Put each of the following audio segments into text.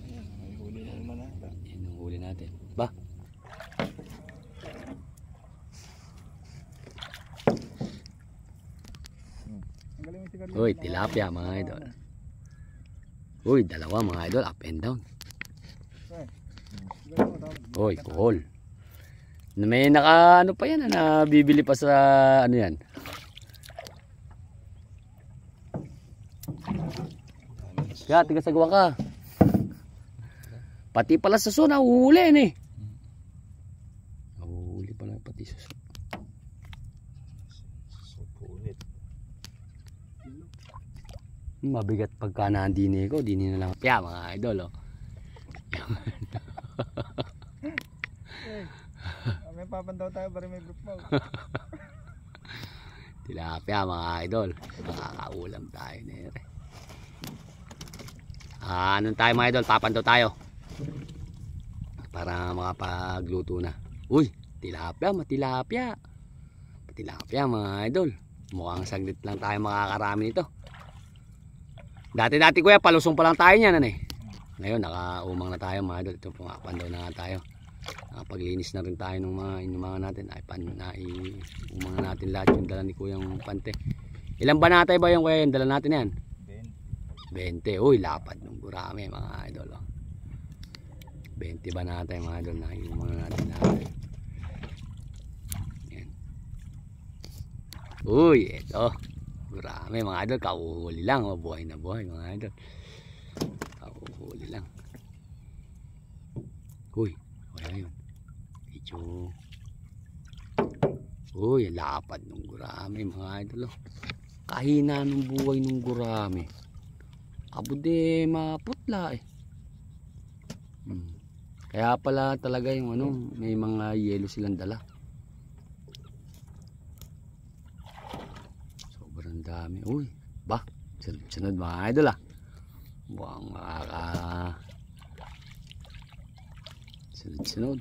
Ayan, may huli na naman ata. Yan ang huli natin. Ba? Uy, tilapia mga idol. Uy, dalawa mga idol, up and down. Uy, kuhol. May naka ano pa yan, nabibili pa sa ano yan. Kaya tigasagawa ka. Pati pala sa so, nahuhuli yan eh. Nahuhuli pala pati sa so. Supunit. Mabigat pagka nandini ko, dini na lang piya mga idol. Oh. May papandaw tayo para may group mo. Tilapia mga idol. Makakaulam tayo nere. Anong tayo mga idol? Papandaw tayo. Para makapagluto na. Uy, tilapia, matilapia. Tilapia mga idol. Mukhang saglit lang tayo makakarami nito. Dati kuya, palusong pa lang tayo niyan ano eh. Ngayon nakaumang na tayo mga idol. Ito pumapandaw na nga tayo. Paglinis na rin tayo ng mga inumangan natin. Ay umang natin lahat yung dala ni Kuyang Pante. Ilang banatay ba yung kuya yung dala natin yan? 20. Uy, lapad ng gurami mga idol. Oh. 20 banatay mga idol na inumangan natin lahat. Yan. Uy, ito. Gurami mga idol. Kauhuli lang. Oh. Buhay na buhay mga idol. Kauhuli lang. Uy. Wala yun. Medyo. Uy, lapad ng gurami mga idol. Oh. Kahina ng buhay ng gurami. Abude maputla eh. Kaya pala talaga yung ano, may mga yelo silang dala. Sobrang dami. Uy, ba? Sunod mga idol ah. Buwang sunod.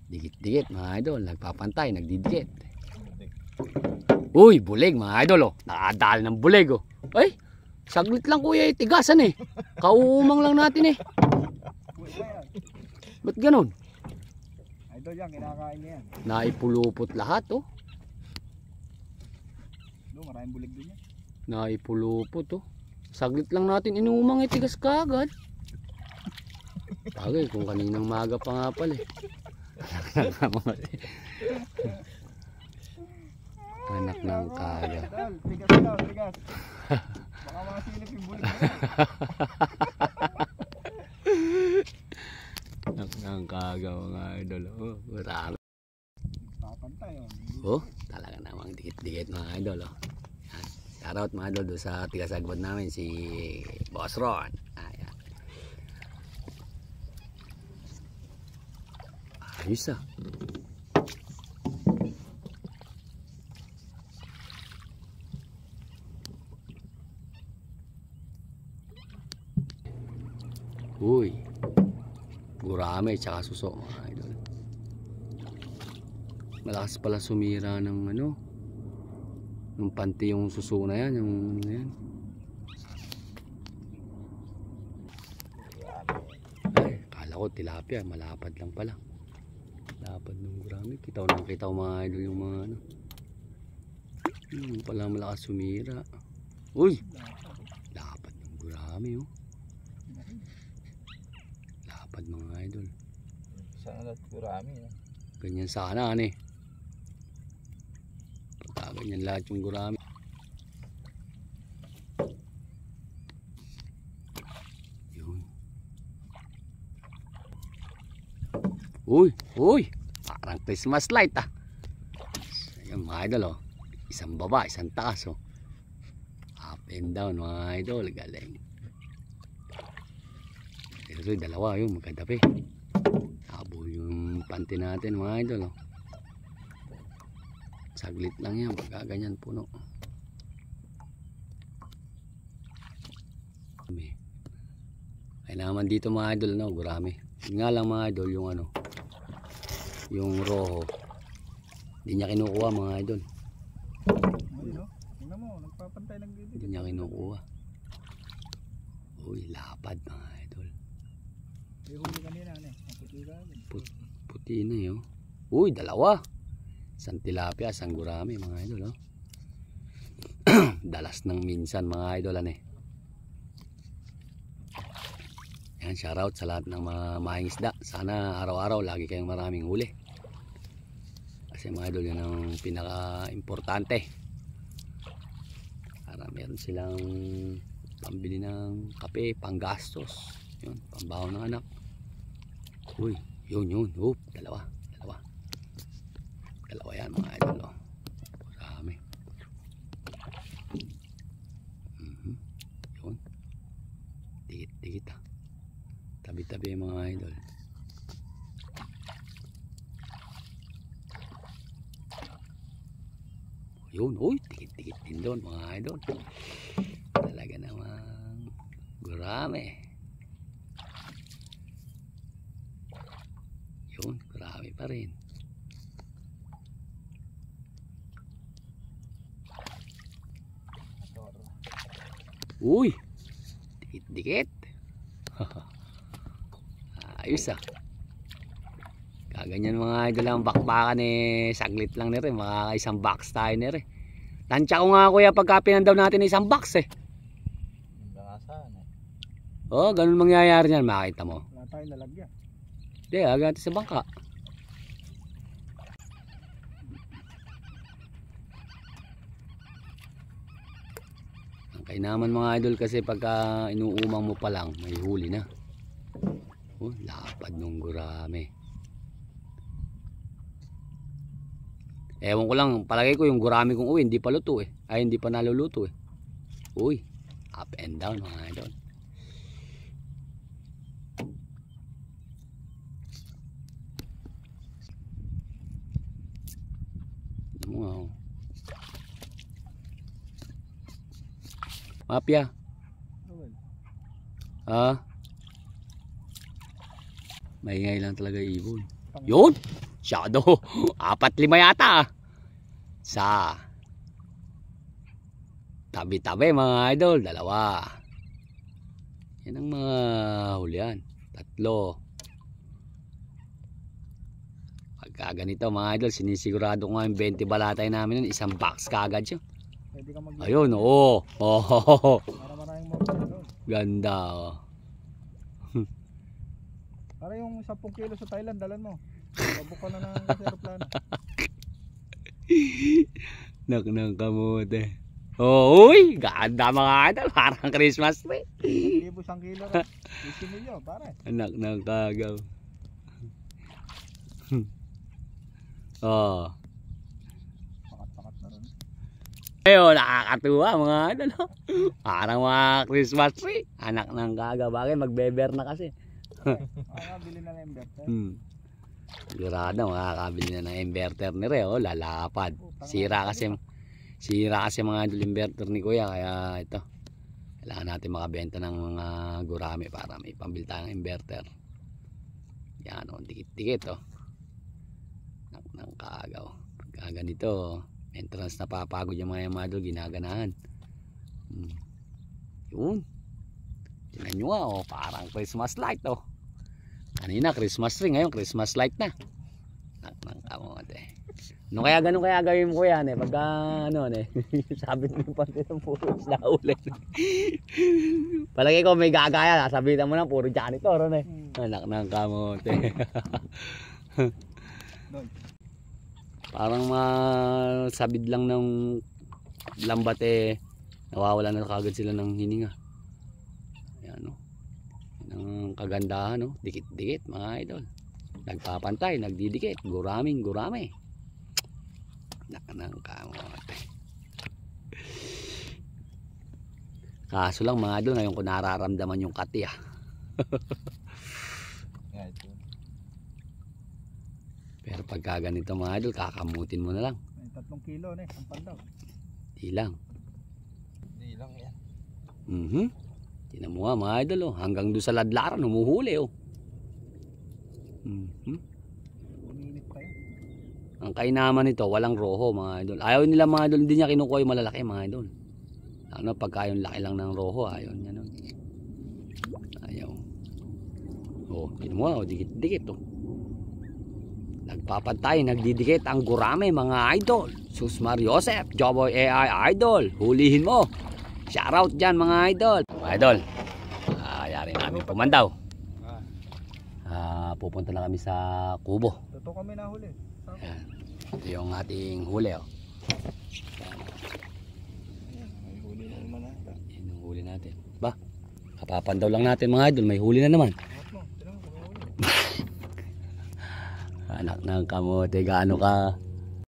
Dikit-dikit mga idol. Nagpapantay, nagdidikit. Uy, bulig mga idol oh. Nakadal ng bulig oh. Ay, saglit lang kuya, tigasan eh. Kaumang lang natin eh. Ba't ganun? Idol yan, kinakain niya yan. Naipulupot lahat oh. Maraming bulig din yan. Naipulupot oh. Saglit lang natin inumang itigas kagad. Bagay kung kaninang maga pa nga pala eh. Anak ng kaga. Tigas daw, tigas. Baka masilip yung bulig na. Anak ng kaga mga idol. Oh, marami. Papantay oh. Talaga namang dikit-dikit mga idol oh. Shoutout mga idol doon sa tigasagbot namin si Boss Ron. Ayan. Ayos ah. Uy. Gurame tsaka suso mga idol. Malakas pala sumira ng ano. Yung panty yung suso na yan, yung yan. Ay, kala ko tilapia, malapad lang pala. Lapad ng gurami. Kitaw ng kitaw mga idol yung mga ano. Yung pala malakas sumira. Uy! Lapad ng gurami oh. Lapad mga idol. Sana lahat gurami eh. Ganyan sana ano eh. Ganyan lahat yung gurami. Yun. Uy, parang Christmas light ah. Ayan mga idol oh. Isang baba, isang taas oh. Up and down mga idol, galing. Pero dalawa yun, magkatabi. Abo yung panty natin mga idol oh. Saglit lang yan, pagka ganyan puno. Ay naman dito mga idol no, gurami. Yun nga lang mga idol yung ano, yung roho. Hindi niya kinukuha mga idol. Tingnan mo, nagpapantay ng gilid. Hindi niya kinukuha. Uy, lapad mga idol. May huli kanina ano eh. Ang puti ka. Puti na yun. Uy, dalawa. Isang tilapia, isang gurami mga idol. Oh. Dalas ng minsan mga idol. Ano eh. Yan, shoutout sa lahat ng mga mahing isda. Sana araw-araw lagi kayong maraming huli. Kasi mga idol, yan ang pinaka-importante. Para meron silang pambili ng kape, panggastos. Yun, pambaho ng anak. Uy, yun. Oop, dalawa. Dalawa yan mga idol. Oh. Marami. Yun. Dikit ah. Tabi-tabi mga idol. Yun, uy, dikit din doon mga idol. Talaga namang gurami. Yun, gurami pa rin. Uy, dikit. Ayos ah. Kaganyan mga idol ang bakbakan eh. Saglit lang na rin. Makakaisang box tayo na rin. Tansya ko nga kuya pagka pinandaw natin isang box eh. Oh, ganun mangyayari niyan. Makita mo. Wala tayong lalagyan. Hindi, agad sa bangka. Ang kainaman mga idol kasi pagka inuumang mo pa lang, may huli na. Oh, lapad nung gurami. Ewan ko lang, palagay ko yung gurami kong uwi, hindi pa luto eh. Ay, hindi pa naluluto eh. Uy, up and down mga idol. Wow. Mapya. Ah. Maingay lang talaga ibon. Yun! Shadow! 4-5 yata. Sa tabi-tabi mga idol, 2. Yan ang mga hulihan. 3. Pagka ganito mga idol, sinisigurado ko nga yung 20 balatay namin nun, isang box kagad siya. Pwede ka mag- Ayun, oo. Oh. Para maraming mga doon. Ganda, oh. Para yung 10 kilo sa Thailand, dalan mo. Mabuk ka na ng aeroplano. Nak kamote. Oh, uy, ganda mga idol, parang Christmas tree. 1,000 isang kilo rin. 50 milyon, pare. Anak ng kagaw. Oh. Pakat-pakat na rin. Ayun, nakakatuwa mga idol. Parang mga Christmas tree. Anak ng kagaw. Bakit? Magbeber na kasi. Makakabili na ng inverter. Sigurado, makakabili na ng inverter ni Reo. Lalapad. Sira kasi mga idol inverter ni Kuya. Kaya ito. Kailangan natin makabenta ng mga gurami para may pambili tayong inverter. Yan o, dikit-dikit o. Ng kagaw. Pagka ganito, entrance na papagod yung mga idol, ginaganahan. Yun. Tingnan nyo o, parang Christmas light o. Kanina Christmas tree, ngayon Christmas light na. Ng kamote. No kaya ganun kaya gawin mo yan eh. Pagka ano eh. Sabit mo yung pati ng puro isda ulit. Palagi ko may gagaya. Sabitan mo na puro janitor eh. Anak ng kamote. Parang masabid lang ng lambat eh. Nawawala na kagad sila ng hininga. Ayan o. Ang kagandahan no. Dikit-dikit mga idol. Nagpapantay, nagdidikit. Gurami. Nakanang kamote. Kaso lang mga idol, ngayon ko nararamdaman yung kati ah. Pero pagka ganito mga idol, kakamutin mo na lang. May 3 kilo na eh, ang pandaw. Di lang yan. Tinan mo nga mga idol oh. Hanggang doon sa ladlaran, humuhuli oh. Uminit pa yan. Ang kainaman nito, walang roho mga idol. Ayaw nila mga idol, hindi niya kinukuha yung malalaki mga idol. Ano, pagka yung laki lang ng roho, ayaw niya nun. Ayaw. Oh, tignan mo, oh, dikit-dikit oh. Nagpapantay, nagdidikit ang gurame mga idol. Sus Mariosep, Joboy AI Idol. Hulihin mo. Shoutout dyan mga idol. Mga idol, yari namin pumandaw. Pupunta na kami sa kubo. Ito kami nahuli. Ayan. Ito yung ating huli oh. May huli na naman ata. Yan yung huli natin. Ba, kapapandaw lang natin mga idol. May huli na naman. Tingnan mo, may huli. Anak ng kamote, gaano ka